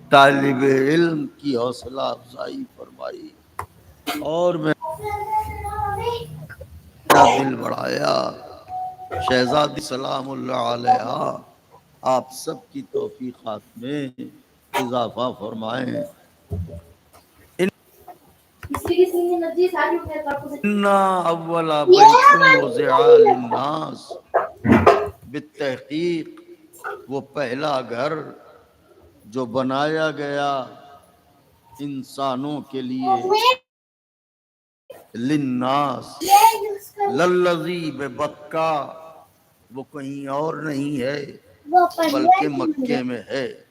طالب علم کی حوصلہ افزائی فرمائی اور میرا دل بڑھایا۔ شہزادی سلام اللہ علیہ آپ سب کی توفیقات میں اضافہ فرمائیں۔ اِنَّا اول بیت وضع للناس، بالتحقیق وہ پہلا گھر جو بنایا گیا انسانوں کے لیے، للناس، للذی ببکہ، وہ کہیں اور نہیں ہے بلکہ مکے میں ہے،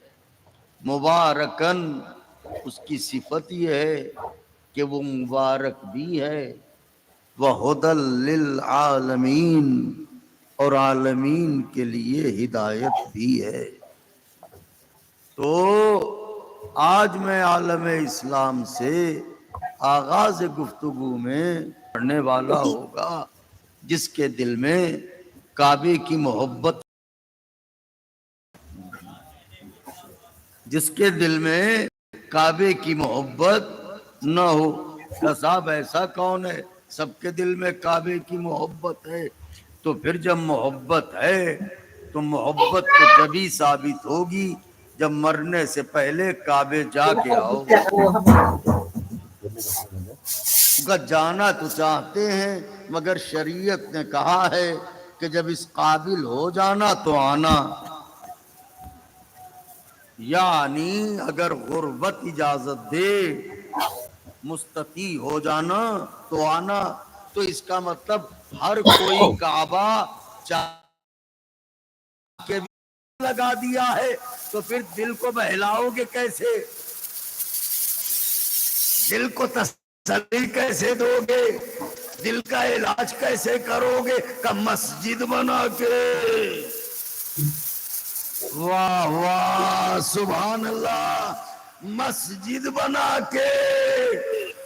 مبارکن، اس کی صفت یہ ہے کہ وہ مبارک بھی ہے، وَہُدًى لِّلْعَالَمِينَ، اور عالمین کے لیے ہدایت بھی ہے۔ تو آج میں عالم اسلام سے آغاز گفتگو میں پڑھنے والا ہوگا جس کے دل میں کعبے کی محبت، جس کے دل میں کعبے کی محبت نہ ہو۔ کہ صاحب ایسا کون ہے سب کے دل میں کعبے کی محبت ہے؟ تو پھر جب محبت ہے تو محبت تو جبھی ثابت ہوگی جب مرنے سے پہلے کعبے جا کے آؤ گے۔ جانا تو چاہتے ہیں مگر شریعت نے کہا ہے کہ جب اس قابل ہو جانا تو آنا، یعنی اگر غربت اجازت دے مستطیع ہو جانا تو آنا۔ تو اس کا مطلب ہر کوئی کعبہ چاہ کے بھی لگا دیا ہے تو پھر دل کو بہلاؤ گے کیسے؟ دل کو تسلی کیسے دو گے؟ دل کا علاج کیسے کرو گے؟ کہ مسجد بنا کے، واہ واہ سبحان اللہ، مسجد بنا کے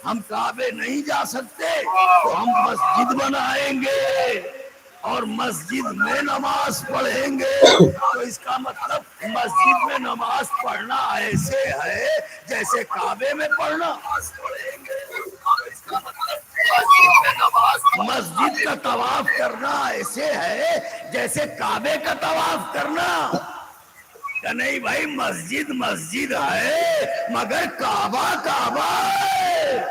ہم کعبے نہیں جا سکتے تو ہم مسجد بنائیں گے اور مسجد میں نماز پڑھیں گے۔ تو اس کا مطلب مسجد میں نماز پڑھنا ایسے ہے جیسے کعبے میں پڑھنا۔ مسجد کا طواف کرنا ایسے ہے جیسے کعبے کا طواف کرنا۔ کہ نہیں بھائی، مسجد مسجد ہے مگر کعبہ کعبہ ہے۔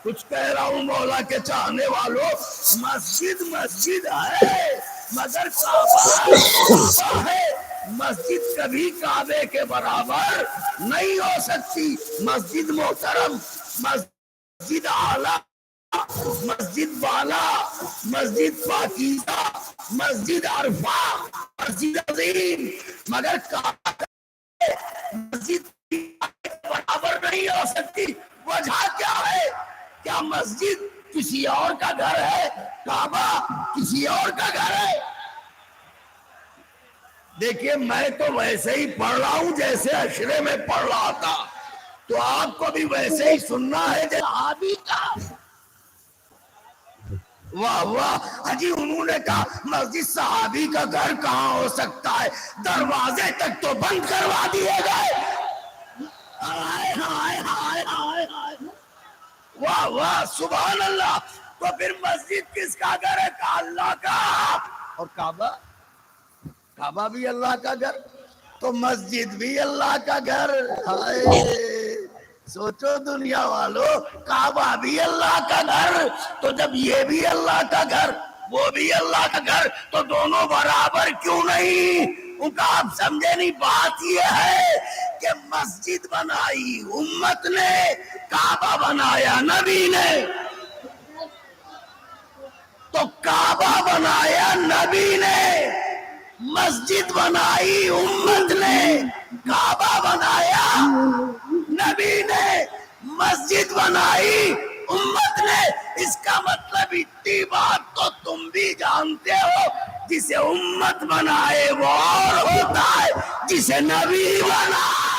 کچھ کہہ رہا ہوں مولا کے چاہنے والوں، مسجد مسجد ہے مگر کعبہ کعبہ ہے۔ مسجد کبھی کعبے کے برابر نہیں ہو سکتی۔ مسجد محترم، مسجد اعلیٰ، مسجد بالا، مسجد پاکیزہ، مسجد عرفہ، مسجد عظیم، مگر مسجد برابر نہیں ہو سکتی۔ وجہ کیا ہے؟ کیا مسجد کسی اور کا گھر ہے؟ کعبہ کسی اور کا گھر ہے؟ دیکھیے میں تو ویسے ہی پڑھ رہا ہوں جیسے عشرے میں پڑھ رہا تھا، تو آپ کو بھی ویسے ہی سننا ہے جیسے صحابی کا۔ واہ واہ، اجی انہوں نے کہا مسجد صحابی کا گھر کہاں ہو سکتا ہے، دروازے تک تو بند کروا دیے گئے۔ ہائے ہائے ہائے ہائے ہائے، واہ واہ سبحان اللہ۔ تو پھر مسجد کس کا گھر ہے؟ کہ اللہ کا۔ اور کعبہ، کعبہ بھی اللہ کا گھر، تو مسجد بھی اللہ کا گھر۔ ہائے سوچو دنیا والو، کعبہ بھی اللہ کا گھر، تو جب یہ بھی اللہ کا گھر وہ بھی اللہ کا گھر تو دونوں برابر کیوں نہیں؟ ان کا آپ سمجھے نہیں؟ بات یہ ہے کہ مسجد بنائی امت نے، کعبہ بنایا نبی نے۔ تو کعبہ بنایا نبی نے، مسجد بنائی امت نے، کعبہ بنایا نبی نے، مسجد بنائی امت نے۔ اس کا مطلب اتنی بات تو تم بھی جانتے ہو، جسے امت بنائے وہ اور ہوتا ہے جسے نبی بنا۔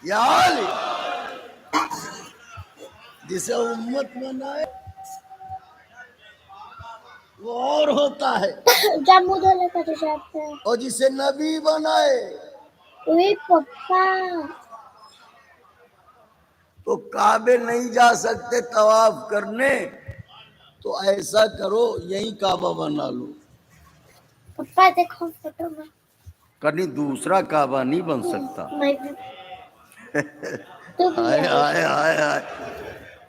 یا علی جسے امت بنائے وہ اور ہوتا ہے، جب منہ دھونے کا تو جاتا ہے اور جسے نبی بنائے وہی پپا تو کعبے نہیں جا سکتے طواف کرنے، تو ایسا کرو یہی کعبہ بنا لو، پپا دیکھو فوٹو میں کہیں دوسرا کعبہ نہیں بن سکتا۔ میں بھی تو بھی ہائے ہے ہائے ہائے ہائے،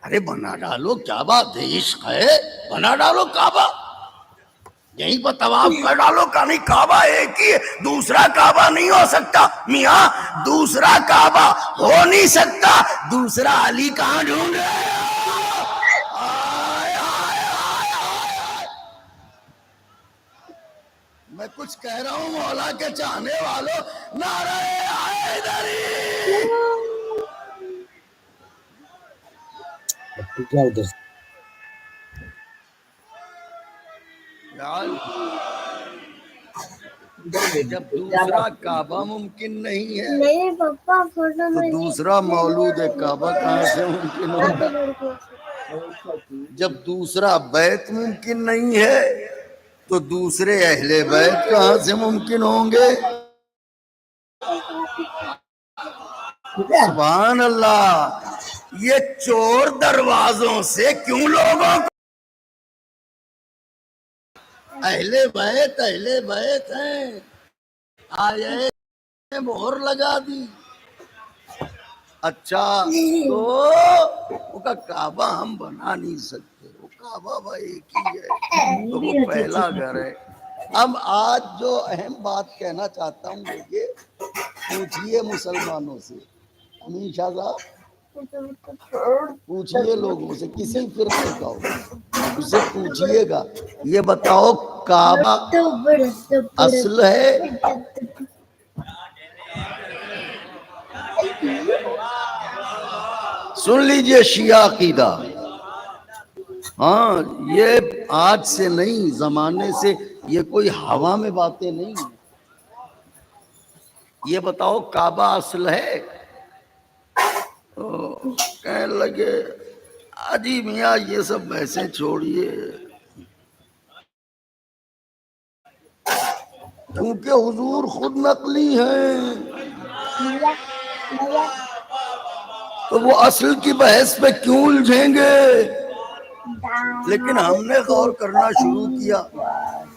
ارے بنا ڈالو، کیا بات ہے، عشق ہے، بنا ڈالو کعبہ، یہیں پر طواف کر ڈالو، کہیں کعبہ ایک ہی ہے، دوسرا کعبہ نہیں ہو سکتا میاں، دوسرا کعبہ ہو نہیں سکتا، دوسرا علی کہاں ڈھونڈ رہے ہو؟ آئے آئے آئے آئے۔ میں کچھ کہہ رہا ہوں مولا کے چاہنے والوں، نعرہ حیدری۔ جب دوسرا کعبہ ممکن نہیں ہے نہیں پپا فوٹو تو میں دوسرا مولود کعبہ کہاں سے ممکن ہوگا؟ جب دوسرا بیت ممکن نہیں ہے تو دوسرے اہل بیت کہاں سے ممکن ہوں گے؟ سبحان اللہ، یہ چور دروازوں سے کیوں لوگوں کو اہل بیت ہیں، آئے مہر لگا دی، اچھا تو وہ کا کعبہ ہم بنا نہیں سکتے، وہ کعبہ بھائی ایک ہی ہے، تو وہ پہلا گھر ہے۔ اب آج جو اہم بات کہنا چاہتا ہوں یہ پوچھئے مسلمانوں سے، امین شاہ صاحب پوچھئے لوگوں سے، کسی فرقے کا ہو اسے پوچھئے گا، یہ بتاؤ کعبہ اصل ہے؟ سن لیجئے شیعہ عقیدہ، ہاں یہ آج سے نہیں، زمانے سے، یہ کوئی ہوا میں باتیں نہیں، یہ بتاؤ کعبہ اصل ہے؟ کہنے لگے حاجی میاں یہ سب بحثیں چھوڑیے، کیونکہ حضور خود نقلی ہیں، تو وہ اصل کی بحث پہ کیوں الجھیں گے؟ لیکن ہم نے غور کرنا شروع کیا،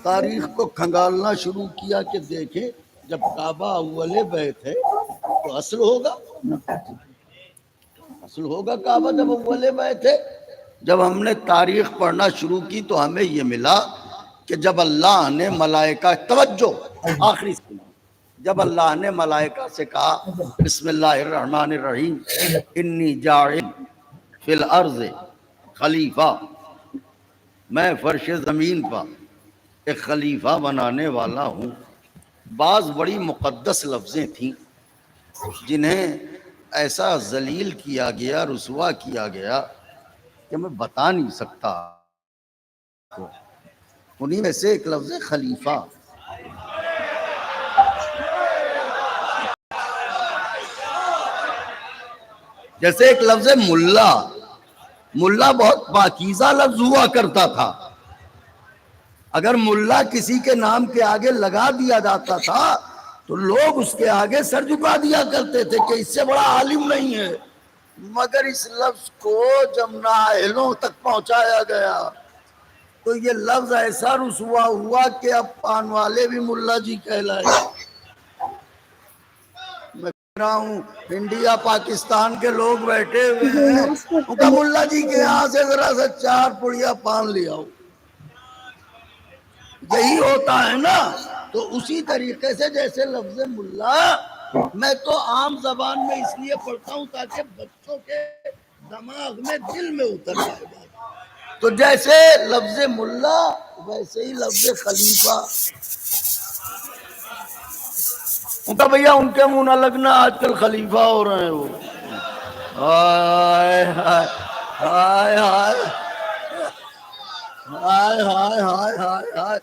تاریخ کو کھنگالنا شروع کیا کہ دیکھیں جب کعبہ اول بیت ہے تو اصل ہوگا، اصل ہوگا کعبہ جب اول بیت ہے۔ جب ہم نے تاریخ پڑھنا شروع کی تو ہمیں یہ ملا کہ جب اللہ نے ملائکہ، توجہ آخری سنو، جب اللہ نے ملائکہ سے کہا بسم اللہ الرحمن الرحیم انی جاعل فی الارض خلیفہ، میں فرش زمین پر ایک خلیفہ بنانے والا ہوں، بعض بڑی مقدس لفظیں تھیں جنہیں ایسا ذلیل کیا گیا، رسوا کیا گیا کہ میں بتا نہیں سکتا، انہی میں سے ایک لفظ ہے خلیفہ۔ جیسے ایک لفظ ہے ملا، ملا بہت پاکیزہ لفظ ہوا کرتا تھا، اگر ملا کسی کے نام کے آگے لگا دیا جاتا تھا تو لوگ اس کے آگے سر جھکا دیا کرتے تھے کہ اس سے بڑا عالم نہیں ہے، مگر اس لفظ کو جب نااہلوں تک پہنچایا گیا تو یہ لفظ ایسا رسوا ہوا کہ اب پان والے بھی ملا جی کہلائے۔ میں کہہ رہا ہوں انڈیا پاکستان کے لوگ بیٹھے ہوئے ہیں، ان کا ملا جی کے یہاں سے ذرا سا 4 پڑیا پان لے آؤ، یہی ہوتا ہے نا۔ تو اسی طریقے سے جیسے لفظ ملا میں تو عام زبان میں اس لیے پڑھتا ہوں تاکہ بچوں کے دماغ میں، دل میں اتر جائے بات، تو جیسے لفظ ملا ویسے ہی لفظ خلیفہ، ان کا بھیا ان کے منہ نہ لگنا، آج کل خلیفہ ہو رہے ہیں وہ، ہائے ہائے ہائے ہائے ہائے ہائے ہائے ہائے ہائے،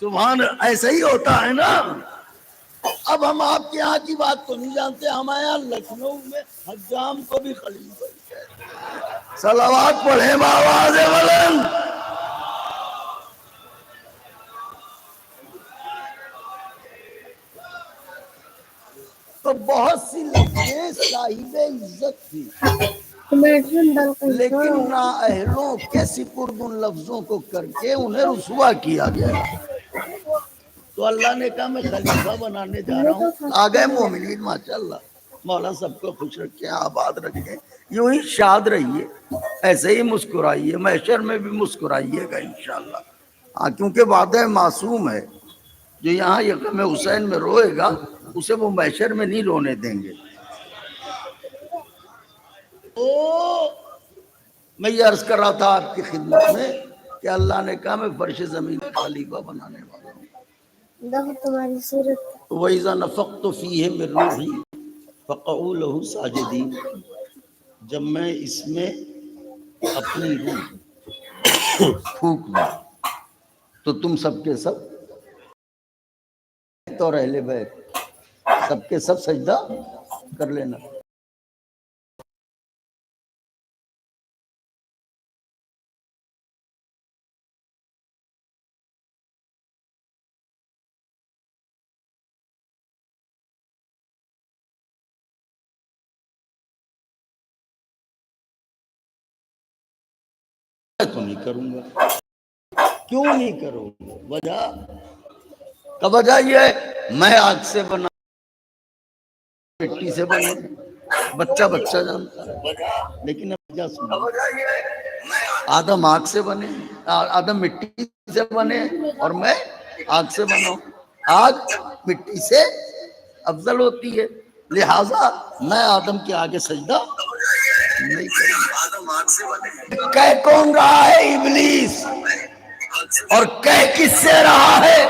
سبحان، ایسا ہی ہوتا ہے نا۔ اب ہم آپ کے یہاں کی بات تو نہیں جانتے، ہمارے یہاں لکھنؤ میں حجام کو بھی خلیفہ کہتے ہیں۔ صلوات پڑھیں بآواز بلند۔ تو بہت سی لفظیں صاحب عزت تھی، لیکن نااہلوں کے سپرد ان لفظوں کو کر کے انہیں رسوا کیا گیا۔ تو اللہ نے کہا میں خلیفہ بنانے جا رہا ہوں۔ آ گئے مومنین، ماشاءاللہ، مولا سب کو خوش رکھے، آباد رکھے، یوں ہی شاد رہیے، ایسے ہی مسکرائیے، محشر میں بھی مسکرائیے گا انشاءاللہ۔ ہاں، کیونکہ وعدہ معصوم ہے، جو یہاں یقم حسین میں روئے گا اسے وہ محشر میں نہیں رونے دیں گے۔ میں یہ عرض کر رہا تھا آپ کی خدمت میں کہ اللہ نے کہا میں فرش زمین خلیفہ بنانے والا ہوں۔ تمہاری صورت وَإِذَا نَفَخْتُ فِيهِ مِن رُوحِي فَقَعُوا لَهُ سَاجِدِينَ، جب میں اس میں اپنی روح پھونک دوں تو تم سب کے سب تو اہل بیت سب کے سب سجدہ کر لینا۔ میں تو نہیں کروں گا۔ کیوں نہیں کروں گا؟ وجہ کا وجہ یہ ہے میں آگ سے بنا، مٹی سے بنے، بچہ بچہ جانتا ہے، لیکن اب وجہ سنو، آدم آگ سے بنے، آدم مٹی سے بنے اور میں آگ سے بناؤں۔ آگ مٹی سے افضل ہوتی ہے، لہٰذا میں آدم کے آگے سجدہ نہیں کروں گا۔ کہہ کون رہا ہے؟ ابلیس۔ اور کہہ کس سے رہا ہے؟